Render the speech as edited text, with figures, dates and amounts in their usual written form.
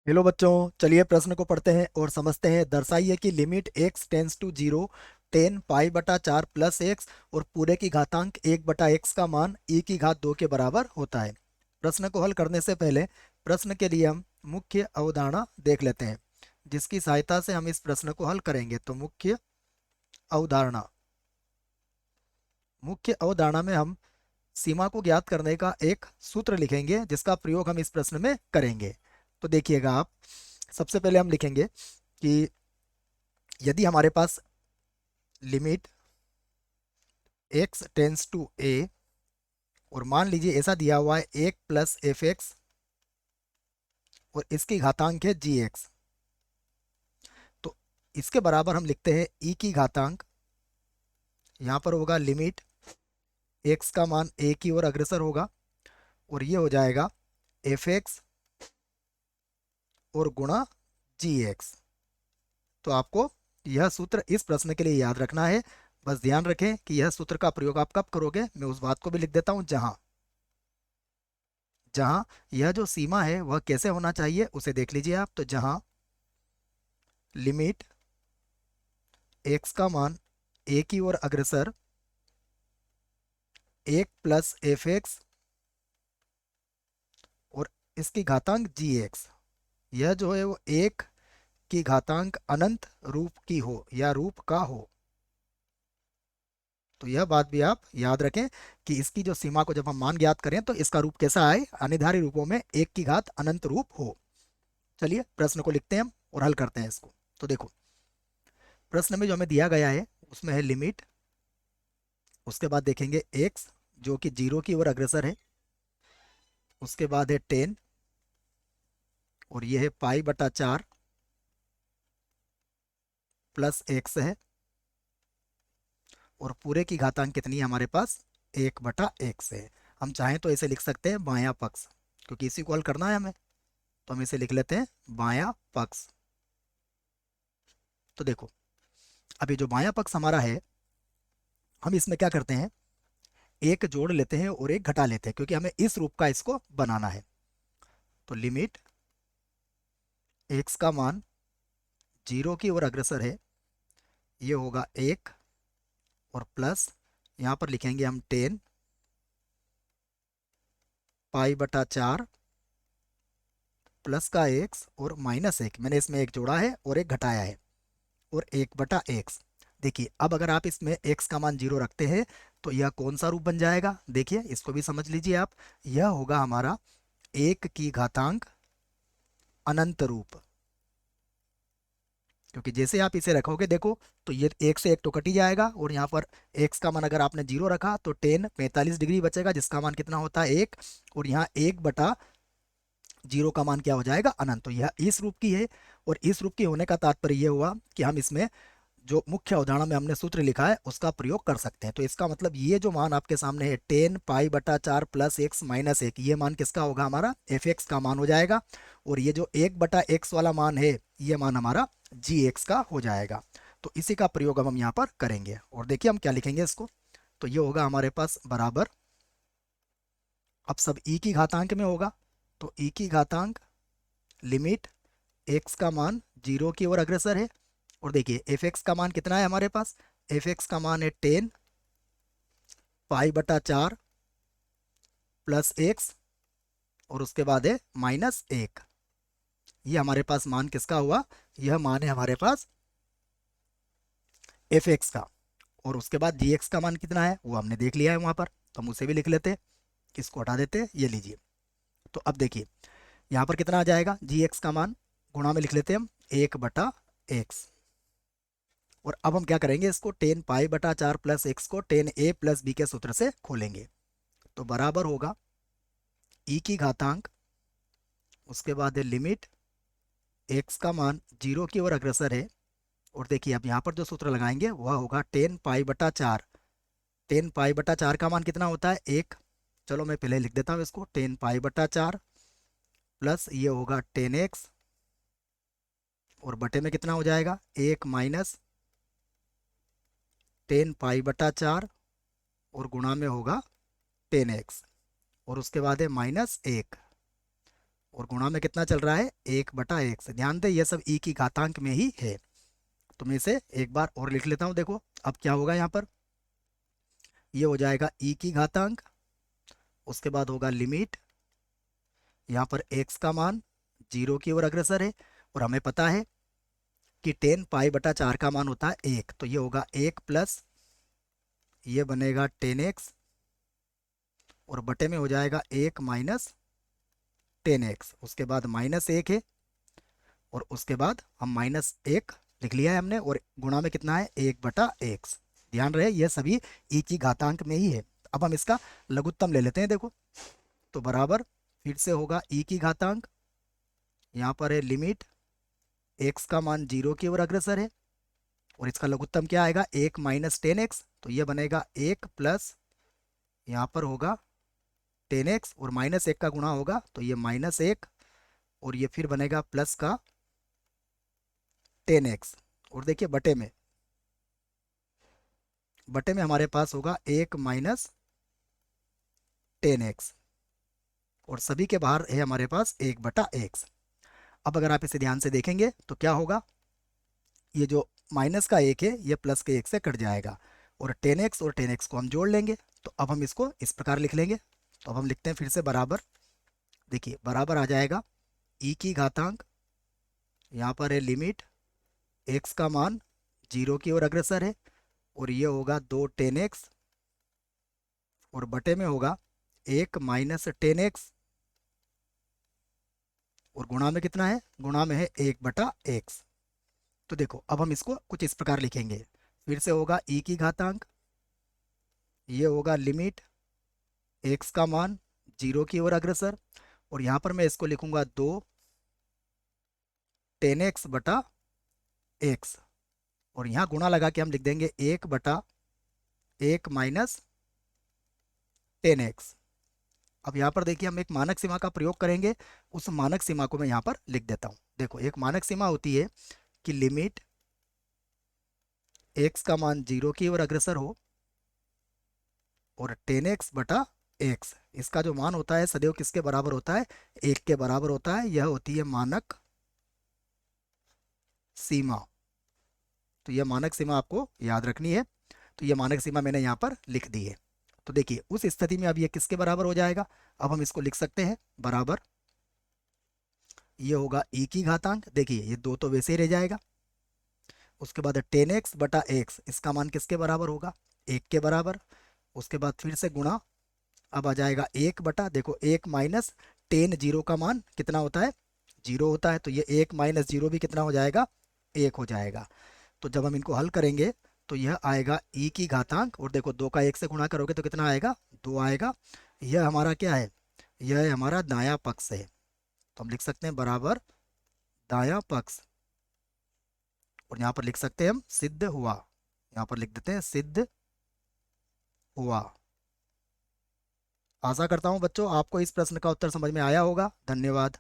Hello बच्चों, चलिए प्रश्न को पढ़ते हैं और समझते हैं। दर्शाइए कि limit x tends to zero 10 पाई/4 प्लस एक्स और पूरे की घातांक 1/x का मान e⁻² के बराबर होता है। प्रश्न को हल करने से पहले प्रश्न के लिए हम मुख्य अवधारणा देख लेते हैं, जिसकी सहायता से हम इस प्रश्न को हल करेंगे। तो अवधारणा मुख्य अवधारणा में हम सीमा को ज्ञात करने का एक सूत्र लिखेंगे, जिसका प्रयोग हम इस प्रश्न में करेंगे। तो देखिएगा आप, सबसे पहले हम लिखेंगे कि यदि हमारे पास limit x tends to a और मान लीजिए ऐसा दिया हुआ है 1 + f(x) और इसकी घातांक है g(x), तो इसके बराबर हम लिखते हैं e की घातांक। यहाँ पर होगा लिमिट x का मान a की ओर अग्रसर होगा और ये हो जाएगा f(x) और गुणा g(x). तो आपको यह सूत्र इस प्रश्न के लिए याद रखना है। बस ध्यान रखें कि यह सूत्र का प्रयोग आप कब करोगे, मैं उस बात को भी लिख देता हूं। जहां जहां यह जो सीमा है वह कैसे होना चाहिए उसे देख लीजिए आप। तो जहां लिमिट x का मान a की ओर अग्रसर 1 + f(x) और इसकी घातांक g(x), यह जो है वो एक की घातांक अनंत रूप की हो या रूप का हो। तो यह बात भी आप याद रखें कि इसकी जो सीमा को जब हम मान ज्ञात करें तो इसका रूप कैसा आए, अनिर्धारित रूपों में एक की घात अनंत रूप हो। चलिए प्रश्न को लिखते हैं हम और हल करते हैं इसको। तो देखो, प्रश्न में जो हमें दिया गया है उसमें है लिमिट, उसके बाद देखेंगे x जो कि 0 की ओर अग्रसर है, उसके बाद है 10 और ये है π/4 प्लस x है और पूरे की घातांक कितनी है हमारे पास, 1/x है। हम चाहें तो इसे लिख सकते हैं बायां पक्ष, क्योंकि इसी को हल करना है हमें, तो हम इसे लिख लेते हैं बायां पक्ष। तो देखो, अभी जो बायां पक्ष हमारा है, हम इसमें क्या करते हैं, एक जोड़ लेते हैं और एक घटा लेते हैं, क्योंकि हमें इस रूप का इसको बनाना है। तो लिमिट x का मान 0 की ओर अग्रसर है, ये होगा 1 और प्लस यहाँ पर लिखेंगे हम 10 π/4 प्लस का x और -1, मैंने इसमें एक जोड़ा है और एक घटाया है, और 1/x। देखिए अब अगर आप इसमें x का मान 0 रखते हैं तो यह कौन सा रूप बन जाएगा, देखिए इसको भी समझ लीजिए आप। यह होगा हमारा 1 की घातांक अनंत रूप, क्योंकि जैसे आप इसे रखोगे देखो, तो ये एक से एक तो कट ही जाएगा और यहाँ पर x का मान अगर आपने 0 रखा तो 10 45 डिग्री बचेगा, जिसका मान कितना होता है 1, और यहाँ 1/0 का मान क्या हो जाएगा, अनंत। तो यह इस रूप की है, और इस रूप की होने का तात्पर्य यह हुआ कि हम इसमें जो मुख्य अवधारणा में हमने सूत्र लिखा है उसका प्रयोग कर सकते हैं। तो इसका मतलब ये जो मान आपके सामने है 10 π/4 प्लस एक्स माइनस एक, ये मान किसका होगा, हमारा f(x) का मान हो जाएगा। और ये जो 1/x वाला मान है, ये मान हमारा g(x) का हो जाएगा। तो इसी का प्रयोग अब हम यहाँ पर करेंगे, और देखिए हम क्या लिखेंगे इसको। तो ये होगा हमारे पास बराबर, अब सब e की घातांक में होगा, तो e की घातांक लिमिट x का मान 0 की ओर अग्रसर है, और देखिए f(x) का मान कितना है हमारे पास, f(x) का मान है 10 π/4 प्लस एक्स और उसके बाद है -1। ये हमारे पास मान किसका हुआ, यह मान है हमारे पास f(x) का। और उसके बाद g(x) का मान कितना है वो हमने देख लिया है वहां पर, तो हम उसे भी लिख लेते हैं, इसको हटा देते हैं, ये लीजिए। तो अब देखिए यहाँ पर कितना आ जाएगा, g(x) का मान गुणा में लिख लेते हैं हम 1/x। और अब हम क्या करेंगे, इसको 10 π/4 प्लस एक्स को 10a प्लस b के सूत्र से खोलेंगे। तो बराबर होगा e की घातांक, उसके बाद है लिमिट x का मान 0 की ओर अग्रसर है, और देखिए अब यहाँ पर जो सूत्र लगाएंगे वह होगा 10 π/4। 10 π/4 का मान कितना होता है, 1। चलो मैं पहले लिख देता हूँ इसको, 10 π/4 प्लस ये होगा 10x, और बटे में कितना हो जाएगा, 1 माइनस 10 π/4 और गुणा में होगा 10x, और उसके बाद है -1। और गुणा में कितना चल रहा है, 1/x। ध्यान दे ये सब e की घातांक में ही है। तो मैं इसे एक बार और लिख लेता हूँ। देखो अब क्या होगा यहाँ पर, ये हो जाएगा e की घातांक, उसके बाद होगा लिमिट, यहाँ पर x का मान 0 की ओर अग्रसर है, और हमें पता है कि 10 π/4 का मान होता है 1, तो ये होगा 1 प्लस ये बनेगा 10x, और बटे में हो जाएगा 1 माइनस 10x, उसके बाद -1 है, और उसके बाद हम -1 लिख लिया है हमने, और गुणा में कितना है, 1/x। ध्यान रहे ये सभी e की घातांक में ही है। अब हम इसका लघुत्तम ले लेते हैं। देखो तो बराबर फिर से होगा e की घातांक, यहाँ पर है लिमिट, x का मान 0 की ओर अग्रसर है, और इसका लघुत्तम क्या आएगा, 1 माइनस 10x, तो ये बनेगा 1 प्लस यहाँ पर होगा 10x, और -1 का गुणा होगा तो ये -1, और ये फिर बनेगा प्लस का 10x, और देखिए बटे में हमारे पास होगा 1 माइनस 10x, और सभी के बाहर है हमारे पास 1/x। अब अगर आप इसे ध्यान से देखेंगे तो क्या होगा, ये जो माइनस का 1 है ये प्लस के 1 से कट जाएगा, और 10x और 10x को हम जोड़ लेंगे। तो अब हम इसको इस प्रकार लिख लेंगे। तो अब हम लिखते हैं फिर से बराबर, देखिए बराबर आ जाएगा e की घातांक, यहाँ पर है लिमिट, x का मान 0 की ओर अग्रसर है, और ये होगा 2 10x, और बटे में होगा 1 माइनस 10x, और गुणा में कितना है, गुणा में है 1/x। तो देखो अब हम इसको कुछ इस प्रकार लिखेंगे, फिर से होगा e की घातांक, ये होगा लिमिट, x का मान 0 की ओर अग्रसर, और यहाँ पर मैं इसको लिखूंगा 2 10x/x, और यहाँ गुणा लगा के हम लिख देंगे 1/1 माइनस 10x। अब यहाँ पर देखिए हम एक मानक सीमा का प्रयोग करेंगे, उस मानक सीमा को मैं यहाँ पर लिख देता हूँ। देखो एक मानक सीमा होती है कि लिमिट x का मान 0 की ओर अग्रसर हो, और 10x/x, इसका जो मान होता है सदैव किसके बराबर होता है, 1 के बराबर होता है। यह होती है मानक सीमा। तो यह मानक सीमा आपको याद रखनी है। तो यह मानक सीमा मैंने यहाँ पर लिख दी है। तो देखिए उस स्थिति में अब ये किसके बराबर हो जाएगा, अब हम इसको लिख सकते हैं बराबर, ये होगा e की घातांक, देखिए ये 2 तो वैसे ही रह जाएगा, उसके बाद 10x/x, इसका मान किसके बराबर होगा, 1 के बराबर, उसके बाद फिर से गुणा, अब आ जाएगा 1 देखो 1 माइनस 10, 0 का मान कितना होता है, 0 होता है, तो ये 1 माइनस 0 भी कितना हो जाएगा, 1 हो जाएगा। तो जब हम इनको हल करेंगे तो यह आएगा e की घातांक, और देखो 2 का 1 से गुणा करोगे तो कितना आएगा, 2 आएगा। यह हमारा क्या है, यह है हमारा दायां पक्ष है। तो हम लिख सकते हैं बराबर दायां पक्ष, और यहाँ पर लिख सकते हैं हम सिद्ध हुआ, यहाँ पर लिख देते हैं सिद्ध हुआ। आशा करता हूँ बच्चों आपको इस प्रश्न का उत्तर समझ में आया होगा। धन्यवाद।